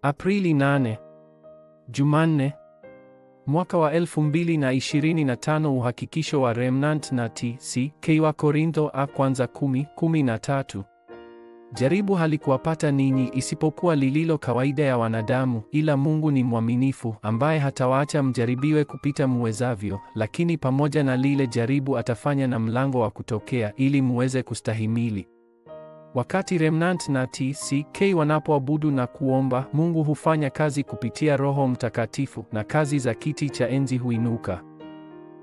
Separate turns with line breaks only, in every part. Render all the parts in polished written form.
Aprili 8. Jumanne. Mwaka wa 2025. Uhakikisho wa Remnant na TCK wa Korintho a kwanza 10:13. Jaribu halikuwapata ninyi isipokuwa lililo kawaida ya wanadamu, ila Mungu ni mwaminifu, ambaye hatawaacha mjaribiwe kupita muwezavyo, lakini pamoja na lile jaribu atafanya na mlango wa kutokea ili muweze kustahimili. Wakati Remnant na TCK wanapoabudu na kuomba, Mungu hufanya kazi kupitia Roho Mtakatifu na kazi za kiti cha enzi huinuka.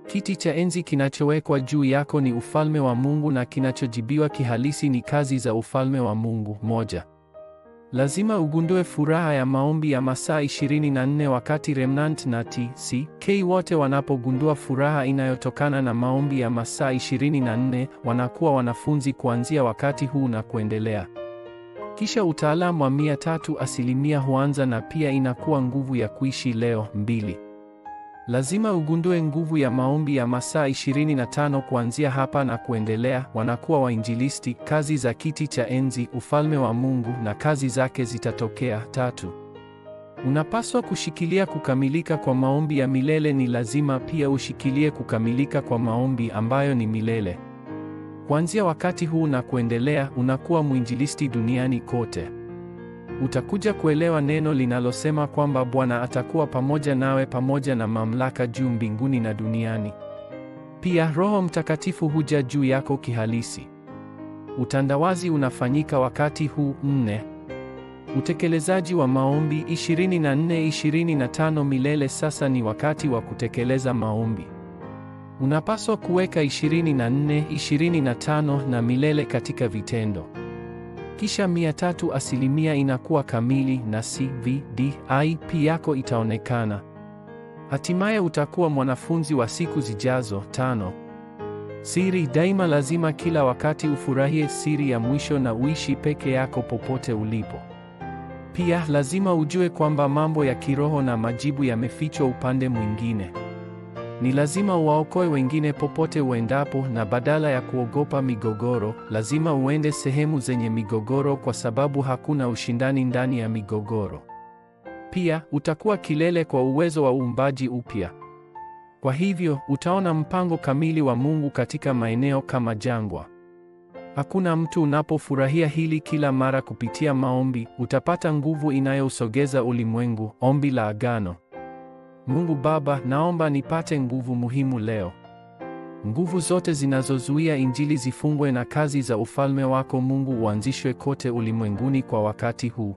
Kiti cha enzi kinachowekwa juu yako ni ufalme wa Mungu na kinachojibiwa kihalisi ni kazi za ufalme wa Mungu. Moja. Lazima ugundue furaha ya maombi ya masaa 24 wakati Remnant na TCK wote wanapogundua furaha inayotokana na maombi ya masaa 24, wanakuwa wanafunzi kuanzia wakati huu na kuendelea. Kisha utaalamu wa 300% huanza na pia inakuwa nguvu ya kuishi leo. 2. Lazima ugundue nguvu ya maombi ya masaa 25 kuanzia hapa na kuendelea, wanakuwa wainjilisti, kazi za kiti cha enzi, ufalme wa Mungu na kazi zake zitatokea. 3. Unapaswa kushikilia kukamilika kwa maombi ya milele. Ni lazima pia ushikilie kukamilika kwa maombi ambayo ni milele. Kuanzia wakati huu na kuendelea, unakuwa mwinjilisti duniani kote. Utakuja kuelewa neno linalosema kwamba Bwana atakuwa pamoja nawe pamoja na mamlaka juu mbinguni na duniani. Pia Roho Mtakatifu huja juu yako kihalisi. Utandawazi unafanyika wakati huu. 4. Utekelezaji wa maombi 24-25 milele. Sasa ni wakati wa kutekeleza maombi. Unapaswa kuweka 24, 25 na milele katika vitendo. Kisha 300% inakuwa kamili na CVDIP yako itaonekana. Hatimaye utakuwa mwanafunzi wa siku zijazo. 5. Siri daima. Lazima kila wakati ufurahie siri ya mwisho na uishi peke yako popote ulipo. Pia lazima ujue kwamba mambo ya kiroho na majibu yamefichwa upande mwingine. Ni lazima uwaokoe wengine popote uendapo, na badala ya kuogopa migogoro, lazima uende sehemu zenye migogoro kwa sababu hakuna ushindani ndani ya migogoro. Pia utakuwa kilele kwa uwezo wa uumbaji upya. Kwa hivyo utaona mpango kamili wa Mungu katika maeneo kama jangwa. Hakuna mtu unapofurahia hili kila mara kupitia maombi, utapata nguvu inayousogeza ulimwengu. Ombi la agano. Mungu Baba, naomba nipate nguvu muhimu leo. Nguvu zote zinazozuia injili zifungwe na kazi za ufalme wako Mungu uanzishwe kote ulimwenguni kwa wakati huu.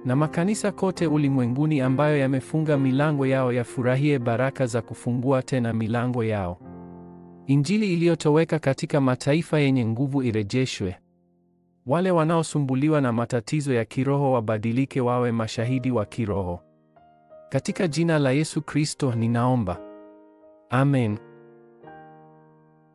Na makanisa kote ulimwenguni ambayo yamefunga milango yao yafurahie baraka za kufungua tena milango yao. Injili iliyotoweka katika mataifa yenye nguvu irejeshwe. Wale wanaosumbuliwa na matatizo ya kiroho wabadilike wawe mashahidi wa kiroho. Katika jina la Yesu Kristo ninaomba. Amen.